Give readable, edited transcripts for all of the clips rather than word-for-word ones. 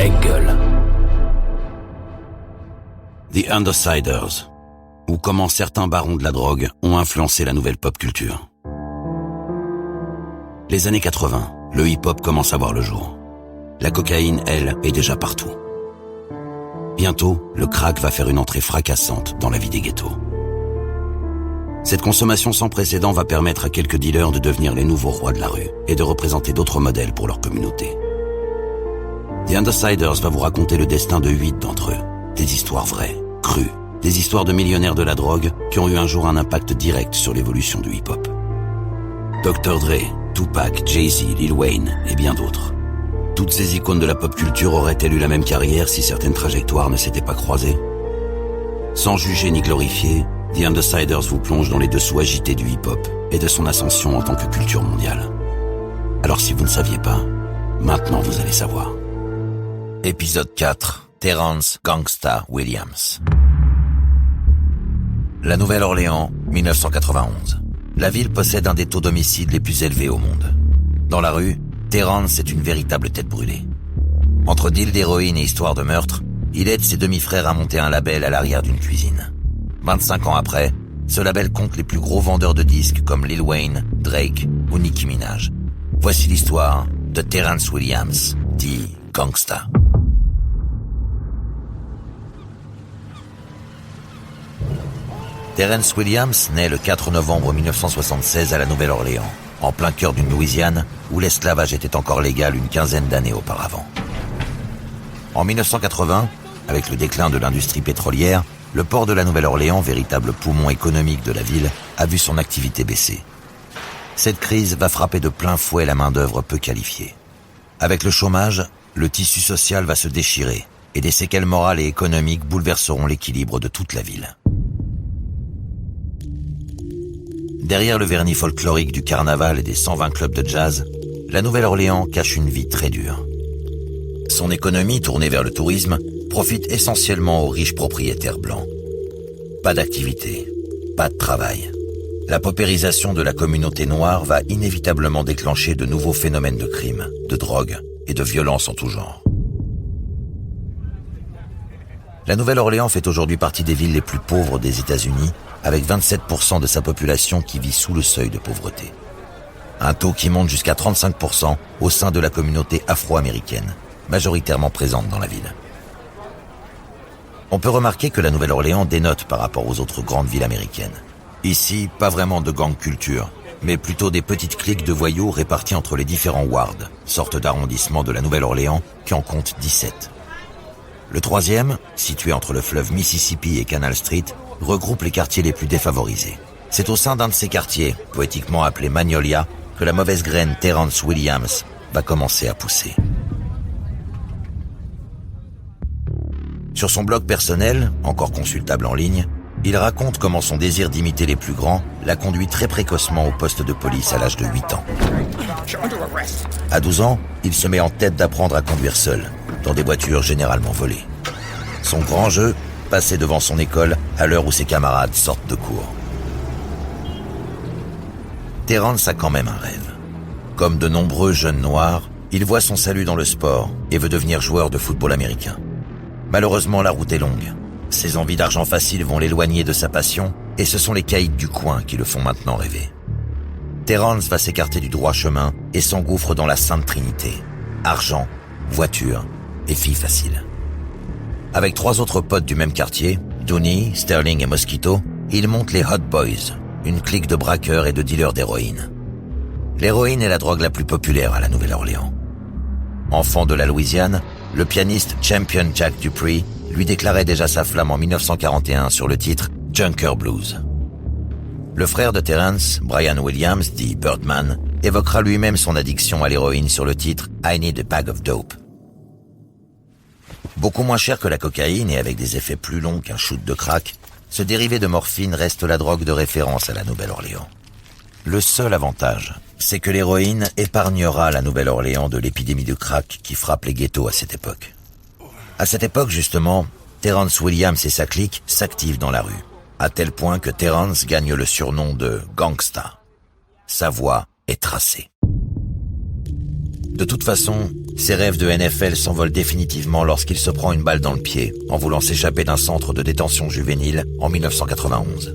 avec gueule. The Undersiders, ou comment certains barons de la drogue ont influencé la nouvelle pop culture. Les années 80, le hip-hop commence à voir le jour. La cocaïne, elle, est déjà partout. Bientôt, le crack va faire une entrée fracassante dans la vie des ghettos. Cette consommation sans précédent va permettre à quelques dealers de devenir les nouveaux rois de la rue et de représenter d'autres modèles pour leur communauté. The Undersiders va vous raconter le destin de 8 d'entre eux. Des histoires vraies, crues, des histoires de millionnaires de la drogue qui ont eu un jour un impact direct sur l'évolution du hip-hop. Dr. Dre, Tupac, Jay-Z, Lil Wayne et bien d'autres. Toutes ces icônes de la pop culture auraient-elles eu la même carrière si certaines trajectoires ne s'étaient pas croisées? Sans juger ni glorifier, The Undersiders vous plonge dans les dessous agités du hip-hop et de son ascension en tant que culture mondiale. Alors si vous ne saviez pas, maintenant vous allez savoir. Épisode 4, Terrence Gangsta Williams. La Nouvelle-Orléans, 1991. La ville possède un des taux d'homicide les plus élevés au monde. Dans la rue, Terrence est une véritable tête brûlée. Entre deal d'héroïne et histoire de meurtre, il aide ses demi-frères à monter un label à l'arrière d'une cuisine. 25 ans après, ce label compte les plus gros vendeurs de disques comme Lil Wayne, Drake ou Nicki Minaj. Voici l'histoire de Terrence Williams, dit Gangsta. Terrence Williams naît le 4 novembre 1976 à la Nouvelle-Orléans, en plein cœur d'une Louisiane où l'esclavage était encore légal une quinzaine d'années auparavant. En 1980, avec le déclin de l'industrie pétrolière, le port de la Nouvelle-Orléans, véritable poumon économique de la ville, a vu son activité baisser. Cette crise va frapper de plein fouet la main-d'œuvre peu qualifiée. Avec le chômage, le tissu social va se déchirer et des séquelles morales et économiques bouleverseront l'équilibre de toute la ville. Derrière le vernis folklorique du carnaval et des 120 clubs de jazz, la Nouvelle-Orléans cache une vie très dure. Son économie, tournée vers le tourisme, profite essentiellement aux riches propriétaires blancs. Pas d'activité, pas de travail. La paupérisation de la communauté noire va inévitablement déclencher de nouveaux phénomènes de crime, de drogue et de violence en tout genre. La Nouvelle-Orléans fait aujourd'hui partie des villes les plus pauvres des États-Unis, avec 27% de sa population qui vit sous le seuil de pauvreté. Un taux qui monte jusqu'à 35% au sein de la communauté afro-américaine, majoritairement présente dans la ville. On peut remarquer que la Nouvelle-Orléans dénote par rapport aux autres grandes villes américaines. Ici, pas vraiment de gang culture, mais plutôt des petites cliques de voyous réparties entre les différents wards, sorte d'arrondissement de la Nouvelle-Orléans qui en compte 17. Le troisième, situé entre le fleuve Mississippi et Canal Street, regroupe les quartiers les plus défavorisés. C'est au sein d'un de ces quartiers, poétiquement appelé Magnolia, que la mauvaise graine Terrence Williams va commencer à pousser. Sur son blog personnel, encore consultable en ligne, il raconte comment son désir d'imiter les plus grands l'a conduit très précocement au poste de police à l'âge de 8 ans. À 12 ans, il se met en tête d'apprendre à conduire seul, dans des voitures généralement volées. Son grand jeu, passer devant son école à l'heure où ses camarades sortent de cours. Terrence a quand même un rêve. Comme de nombreux jeunes noirs, il voit son salut dans le sport et veut devenir joueur de football américain. Malheureusement, la route est longue. Ses envies d'argent facile vont l'éloigner de sa passion et ce sont les caïds du coin qui le font maintenant rêver. Terrence va s'écarter du droit chemin et s'engouffre dans la sainte trinité. Argent, voiture et filles faciles. Avec 3 autres potes du même quartier, Dooney, Sterling et Mosquito, il monte les Hot Boys, une clique de braqueurs et de dealers d'héroïne. L'héroïne est la drogue la plus populaire à la Nouvelle-Orléans. Enfant de la Louisiane, le pianiste Champion Jack Dupree lui déclarait déjà sa flamme en 1941 sur le titre Junker Blues. Le frère de Terrence, Brian Williams, dit Birdman, évoquera lui-même son addiction à l'héroïne sur le titre I Need a Bag of Dope. Beaucoup moins cher que la cocaïne et avec des effets plus longs qu'un shoot de crack, ce dérivé de morphine reste la drogue de référence à la Nouvelle-Orléans. Le seul avantage, c'est que l'héroïne épargnera la Nouvelle-Orléans de l'épidémie de crack qui frappe les ghettos à cette époque. À cette époque, justement, Terrence Williams et sa clique s'activent dans la rue, à tel point que Terrence gagne le surnom de Gangsta. Sa voix est tracée. De toute façon, Ses rêves de NFL s'envolent définitivement lorsqu'il se prend une balle dans le pied en voulant s'échapper d'un centre de détention juvénile en 1991.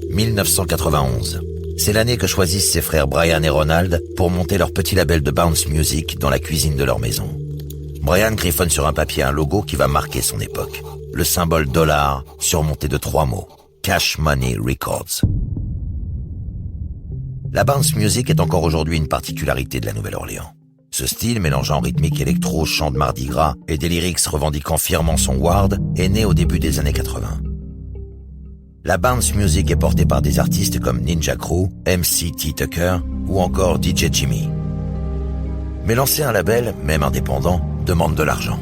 1991, c'est l'année que choisissent ses frères Brian et Ronald pour monter leur petit label de bounce music dans la cuisine de leur maison. Brian griffonne sur un papier un logo qui va marquer son époque. Le symbole dollar surmonté de 3 mots. Cash Money Records. La bounce music est encore aujourd'hui une particularité de la Nouvelle-Orléans. Ce style, mélangeant rythmique électro, chant de Mardi Gras et des lyrics revendiquant fièrement son ward, est né au début des années 80. La bounce music est portée par des artistes comme Ninja Crew, MC T. Tucker ou encore DJ Jimmy. Mais lancer un label, même indépendant, demande de l'argent.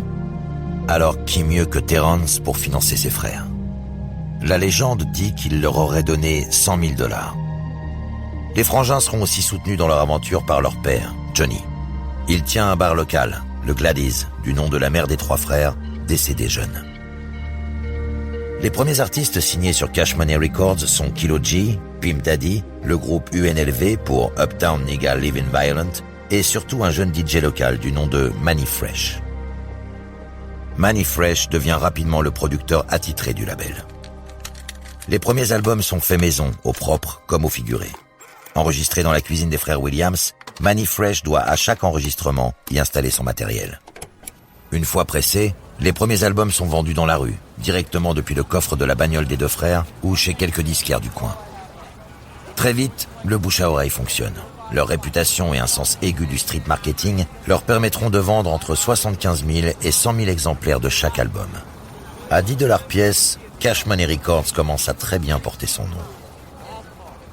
Alors qui mieux que Terrence pour financer ses frères? La légende dit qu'il leur aurait donné $100 000. Les frangins seront aussi soutenus dans leur aventure par leur père, Johnny. Il tient un bar local, le Gladys, du nom de la mère des 3 frères, décédée jeune. Les premiers artistes signés sur Cash Money Records sont Kilo G, Pimp Daddy, le groupe UNLV pour Uptown Nigga Livin' Violent et surtout un jeune DJ local du nom de Manny Fresh. Manny Fresh devient rapidement le producteur attitré du label. Les premiers albums sont faits maison, au propre comme au figuré. Enregistré dans la cuisine des frères Williams, Manny Fresh doit à chaque enregistrement y installer son matériel. Une fois pressés, les premiers albums sont vendus dans la rue, directement depuis le coffre de la bagnole des 2 frères ou chez quelques disquaires du coin. Très vite, le bouche à oreille fonctionne. Leur réputation et un sens aigu du street marketing leur permettront de vendre entre 75 000 et 100 000 exemplaires de chaque album. À $10 pièce, Cash Money Records commence à très bien porter son nom.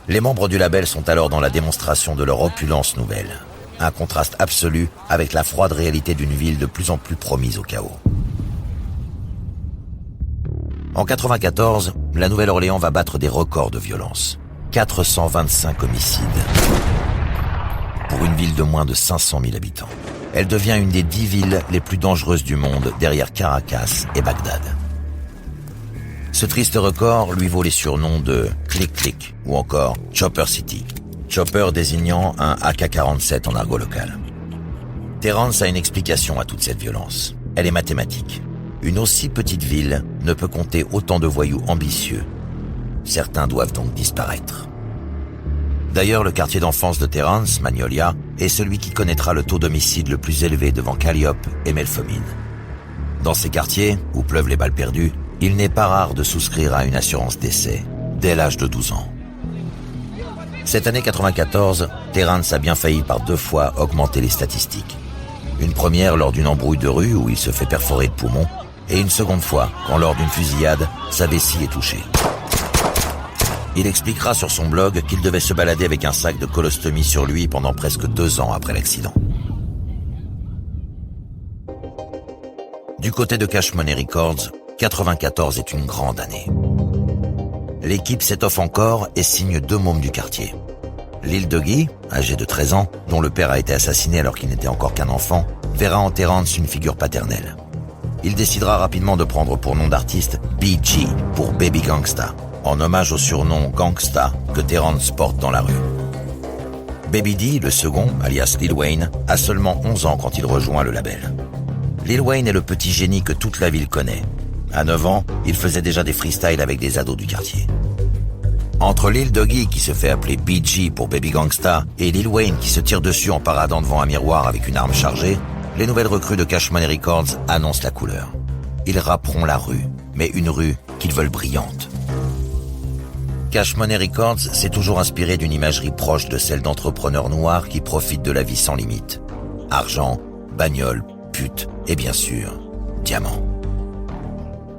Les membres du label sont alors dans la démonstration de leur opulence nouvelle. Un contraste absolu avec la froide réalité d'une ville de plus en plus promise au chaos. En 1994, la Nouvelle-Orléans va battre des records de violence. 425 homicides. Pour une ville de moins de 500 000 habitants. Elle devient une des 10 villes les plus dangereuses du monde derrière Caracas et Bagdad. Ce triste record lui vaut les surnoms de Click Click ou encore Chopper City. Chopper désignant un AK-47 en argot local. Terrence a une explication à toute cette violence. Elle est mathématique. Une aussi petite ville ne peut compter autant de voyous ambitieux. Certains doivent donc disparaître. D'ailleurs, le quartier d'enfance de Terrence, Magnolia, est celui qui connaîtra le taux d'homicide le plus élevé devant Calliope et Melfomine. Dans ces quartiers, où pleuvent les balles perdues, il n'est pas rare de souscrire à une assurance décès, dès l'âge de 12 ans. Cette année 94, Terrence a bien failli par 2 fois augmenter les statistiques. Une première lors d'une embrouille de rue où il se fait perforer le poumon, et une seconde fois quand lors d'une fusillade, sa vessie est touchée. Il expliquera sur son blog qu'il devait se balader avec un sac de colostomie sur lui pendant presque 2 ans après l'accident. Du côté de Cash Money Records, 94 est une grande année. L'équipe s'étoffe encore et signe 2 mômes du quartier. Lil Doggy, âgé de 13 ans, dont le père a été assassiné alors qu'il n'était encore qu'un enfant, verra en Terrence une figure paternelle. Il décidera rapidement de prendre pour nom d'artiste BG pour Baby Gangsta, en hommage au surnom Gangsta que Terrence porte dans la rue. Baby D, le second, alias Lil Wayne, a seulement 11 ans quand il rejoint le label. Lil Wayne est le petit génie que toute la ville connaît. À 9 ans, il faisait déjà des freestyles avec des ados du quartier. Entre Lil Doggy, qui se fait appeler BG pour Baby Gangsta, et Lil Wayne qui se tire dessus en paradant devant un miroir avec une arme chargée, les nouvelles recrues de Cash Money Records annoncent la couleur. Ils rapperont la rue, mais une rue qu'ils veulent brillante. Cash Money Records s'est toujours inspiré d'une imagerie proche de celle d'entrepreneurs noirs qui profitent de la vie sans limite. Argent, bagnole, pute et bien sûr, diamants.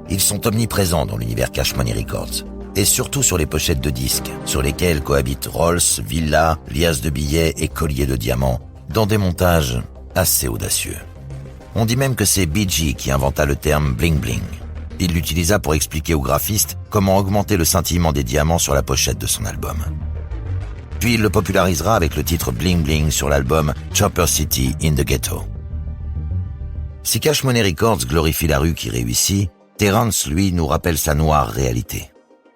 Ils sont omniprésents dans l'univers Cash Money Records, et surtout sur les pochettes de disques, sur lesquelles cohabitent Rolls, villas, liasses de billets et colliers de diamants, dans des montages assez audacieux. On dit même que c'est BG qui inventa le terme bling bling. Il l'utilisa pour expliquer aux graphistes comment augmenter le scintillement des diamants sur la pochette de son album. Puis il le popularisera avec le titre Bling Bling sur l'album Chopper City in the Ghetto. Si Cash Money Records glorifie la rue qui réussit, Terrence, lui, nous rappelle sa noire réalité.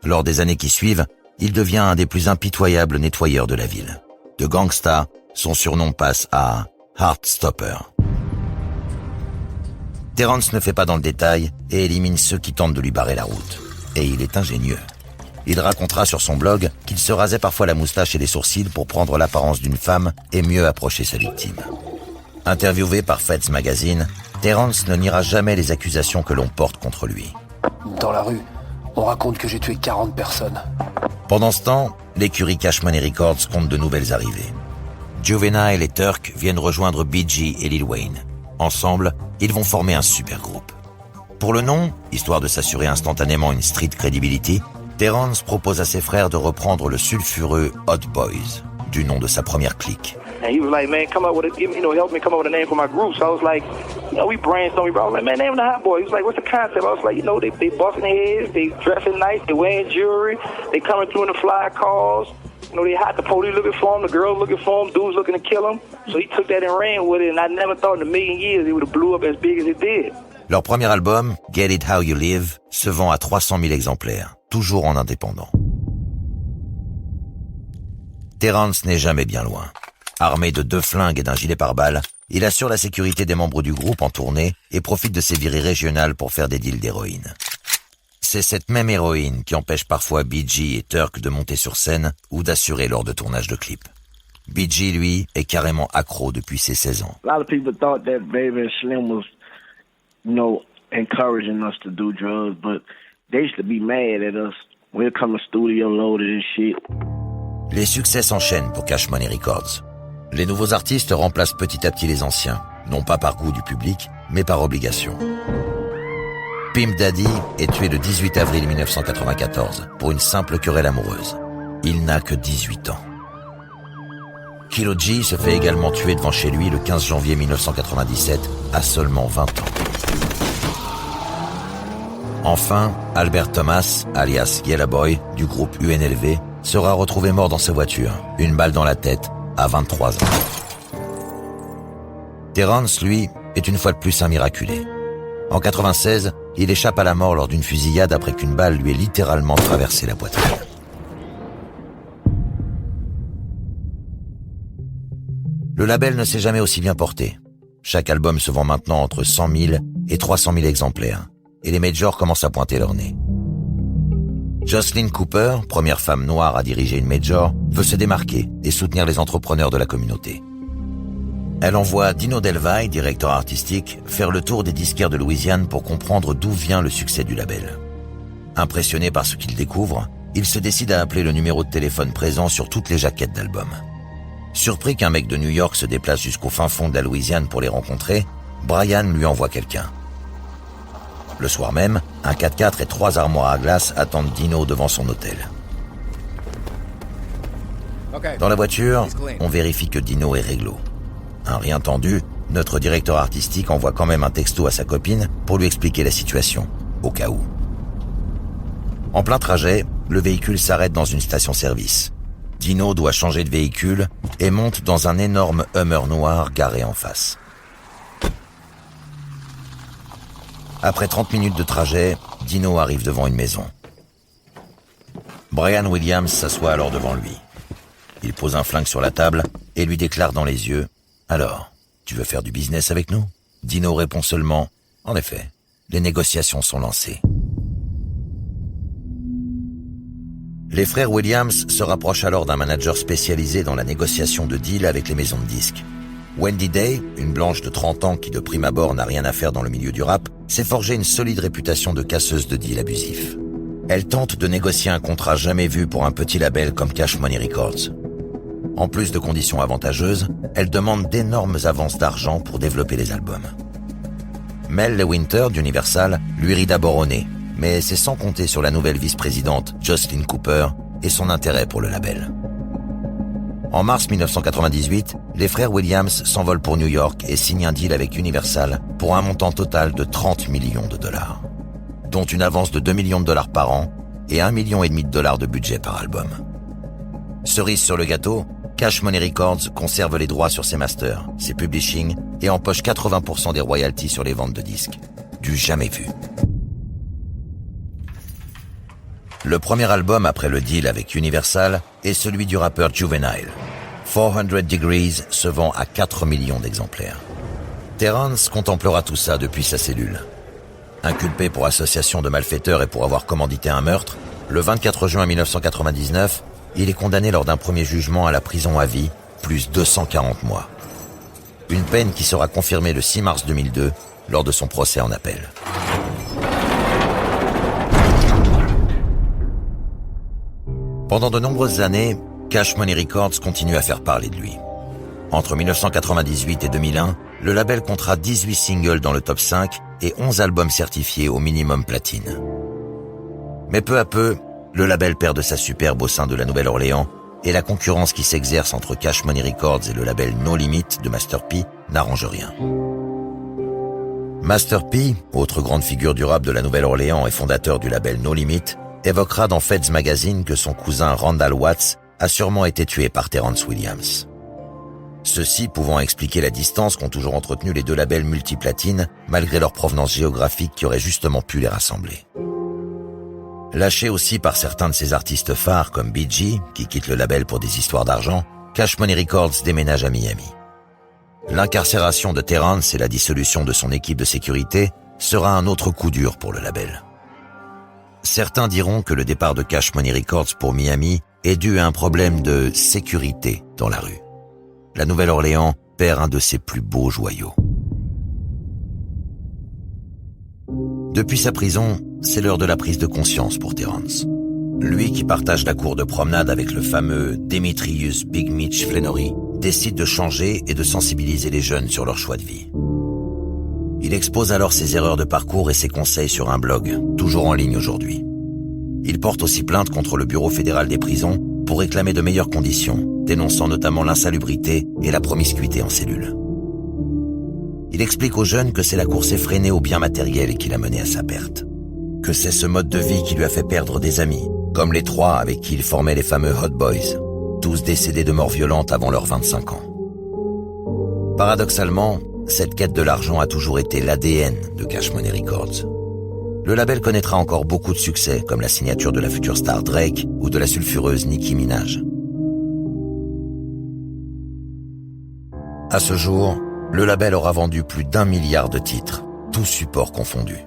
Lors des années qui suivent, il devient un des plus impitoyables nettoyeurs de la ville. De gangsta, son surnom passe à Heartstopper. Terrence ne fait pas dans le détail et élimine ceux qui tentent de lui barrer la route. Et il est ingénieux. Il racontera sur son blog qu'il se rasait parfois la moustache et les sourcils pour prendre l'apparence d'une femme et mieux approcher sa victime. Interviewé par Feds Magazine, Terrence ne niera jamais les accusations que l'on porte contre lui. Dans la rue, on raconte que j'ai tué 40 personnes. Pendant ce temps, l'écurie Cash Money Records compte de nouvelles arrivées. Juvenile et Turk viennent rejoindre BG et Lil Wayne. Ensemble, ils vont former un super groupe. Pour le nom, histoire de s'assurer instantanément une street credibility, Terrence propose à ses frères de reprendre le sulfureux Hot Boys, du nom de sa première clique. And he was like, man, come up with a, help me come up with a name for my group. So I was like, we brainstormed. I was like, man, name the Hot Boys. He was like, what's the concept? I was like, they busting their heads, they dressing nice, they wearing jewelry, they coming through in the fly cars. They hot, the police looking for them, the girls looking for them, dudes looking to kill them. So he took that and ran with it, and I never thought in a million years it would have blew up as big as it did. Leur premier album, Get It How You Live, se vend à 300 000 exemplaires, toujours en indépendant. Terrence n'est jamais bien loin. Armé de 2 flingues et d'un gilet pare-balles, il assure la sécurité des membres du groupe en tournée et profite de ses virées régionales pour faire des deals d'héroïne. C'est cette même héroïne qui empêche parfois BG et Turk de monter sur scène ou d'assurer lors de tournage de clips. BG, lui, est carrément accro depuis ses 16 ans. A lot of people thought that Baby and Slim was, encouraging us to do drugs, but they used to be mad at us. We'll come to studio loaded and shit. Les succès s'enchaînent pour Cash Money Records. Les nouveaux artistes remplacent petit à petit les anciens, non pas par goût du public, mais par obligation. Pimp Daddy est tué le 18 avril 1994 pour une simple querelle amoureuse. Il n'a que 18 ans. Kilo G se fait également tuer devant chez lui le 15 janvier 1997 à seulement 20 ans. Enfin, Albert Thomas, alias Yella Boy, du groupe UNLV, sera retrouvé mort dans sa voiture, une balle dans la tête, à 23 ans. Terrence, lui, est une fois de plus un miraculé. En 96, il échappe à la mort lors d'une fusillade après qu'une balle lui ait littéralement traversé la poitrine. Le label ne s'est jamais aussi bien porté. Chaque album se vend maintenant entre 100 000 et 300 000 exemplaires, et les majors commencent à pointer leur nez. Jocelyn Cooper, première femme noire à diriger une major, veut se démarquer et soutenir les entrepreneurs de la communauté. Elle envoie Dino Delvaille, directeur artistique, faire le tour des disquaires de Louisiane pour comprendre d'où vient le succès du label. Impressionné par ce qu'il découvre, il se décide à appeler le numéro de téléphone présent sur toutes les jaquettes d'albums. Surpris qu'un mec de New York se déplace jusqu'au fin fond de la Louisiane pour les rencontrer, Brian lui envoie quelqu'un. Le soir même, un 4x4 et 3 armoires à glace attendent Dino devant son hôtel. Dans la voiture, on vérifie que Dino est réglo. Un rien tendu, notre directeur artistique envoie quand même un texto à sa copine pour lui expliquer la situation, au cas où. En plein trajet, le véhicule s'arrête dans une station-service. Dino doit changer de véhicule et monte dans un énorme Hummer noir garé en face. Après 30 minutes de trajet, Dino arrive devant une maison. Brian Williams s'assoit alors devant lui. Il pose un flingue sur la table et lui déclare dans les yeux « Alors, tu veux faire du business avec nous ?» Dino répond seulement « En effet, les négociations sont lancées. » Les frères Williams se rapprochent alors d'un manager spécialisé dans la négociation de deals avec les maisons de disques. Wendy Day, une blanche de 30 ans qui de prime abord n'a rien à faire dans le milieu du rap, s'est forgé une solide réputation de casseuse de deals abusifs. Elle tente de négocier un contrat jamais vu pour un petit label comme Cash Money Records. En plus de conditions avantageuses, elle demande d'énormes avances d'argent pour développer les albums. Mel Lewinter d'Universal lui rit d'abord au nez, mais c'est sans compter sur la nouvelle vice-présidente Jocelyn Cooper et son intérêt pour le label. En mars 1998, les frères Williams s'envolent pour New York et signent un deal avec Universal pour un montant total de 30 millions de dollars, dont une avance de 2 millions de dollars par an et 1,5 million de dollars de budget par album. Cerise sur le gâteau, Cash Money Records conserve les droits sur ses masters, ses publishing et empoche 80% des royalties sur les ventes de disques. Du jamais vu. Le premier album après le deal avec Universal est celui du rappeur Juvenile. 400 Degrees se vend à 4 millions d'exemplaires. Terrence contemplera tout ça depuis sa cellule. Inculpé pour association de malfaiteurs et pour avoir commandité un meurtre, le 24 juin 1999, il est condamné lors d'un premier jugement à la prison à vie, plus 240 mois. Une peine qui sera confirmée le 6 mars 2002 lors de son procès en appel. Pendant de nombreuses années, Cash Money Records continue à faire parler de lui. Entre 1998 et 2001, le label comptera 18 singles dans le top 5 et 11 albums certifiés au minimum platine. Mais peu à peu, le label perd de sa superbe au sein de la Nouvelle-Orléans et la concurrence qui s'exerce entre Cash Money Records et le label No Limit de Master P n'arrange rien. Master P, autre grande figure du rap de la Nouvelle-Orléans et fondateur du label No Limit, évoquera dans Feds Magazine que son cousin Randall Watts a sûrement été tué par Terrence Williams. Ceci pouvant expliquer la distance qu'ont toujours entretenue les deux labels multiplatines malgré leur provenance géographique qui aurait justement pu les rassembler. Lâché aussi par certains de ses artistes phares comme BG, qui quitte le label pour des histoires d'argent, Cash Money Records déménage à Miami. L'incarcération de Terrence et la dissolution de son équipe de sécurité sera un autre coup dur pour le label. Certains diront que le départ de Cash Money Records pour Miami est dû à un problème de sécurité dans la rue. La Nouvelle-Orléans perd un de ses plus beaux joyaux. Depuis sa prison, c'est l'heure de la prise de conscience pour Terrence. Lui qui partage la cour de promenade avec le fameux Demetrius Big Mitch Flannery décide de changer et de sensibiliser les jeunes sur leur choix de vie. Il expose alors ses erreurs de parcours et ses conseils sur un blog, toujours en ligne aujourd'hui. Il porte aussi plainte contre le Bureau fédéral des prisons pour réclamer de meilleures conditions, dénonçant notamment l'insalubrité et la promiscuité en cellule. Il explique aux jeunes que c'est la course effrénée aux biens matériels qui l'a mené à sa perte. Que c'est ce mode de vie qui lui a fait perdre des amis, comme les 3 avec qui il formait les fameux Hot Boys, tous décédés de mort violente avant leurs 25 ans. Paradoxalement, cette quête de l'argent a toujours été l'ADN de Cash Money Records. Le label connaîtra encore beaucoup de succès, comme la signature de la future star Drake ou de la sulfureuse Nicki Minaj. À ce jour, le label aura vendu plus d'1 milliard de titres, tous supports confondus.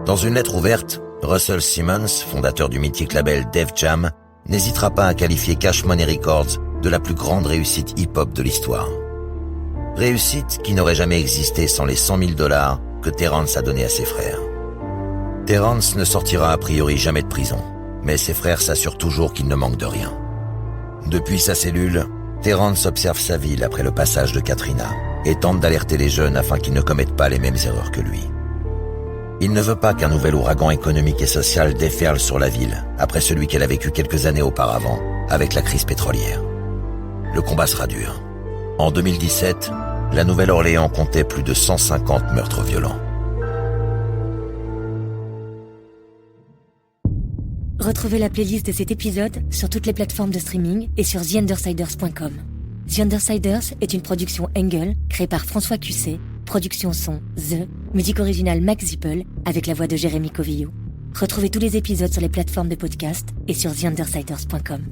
Dans une lettre ouverte, Russell Simmons, fondateur du mythique label Def Jam, n'hésitera pas à qualifier Cash Money Records de la plus grande réussite hip-hop de l'histoire. Réussite qui n'aurait jamais existé sans les $100 000 que Terrence a donnés à ses frères. Terrence ne sortira a priori jamais de prison, mais ses frères s'assurent toujours qu'il ne manque de rien. Depuis sa cellule, Terrence observe sa ville après le passage de Katrina et tente d'alerter les jeunes afin qu'ils ne commettent pas les mêmes erreurs que lui. Il ne veut pas qu'un nouvel ouragan économique et social déferle sur la ville après celui qu'elle a vécu quelques années auparavant avec la crise pétrolière. Le combat sera dur. En 2017, la Nouvelle-Orléans comptait plus de 150 meurtres violents. Retrouvez la playlist de cet épisode sur toutes les plateformes de streaming et sur TheUndersiders.com. The Undersiders est une production Engel créée par François Cusset, production son The, musique originale Max Zippel avec la voix de Jérémy Covillo. Retrouvez tous les épisodes sur les plateformes de podcast et sur TheUndersiders.com.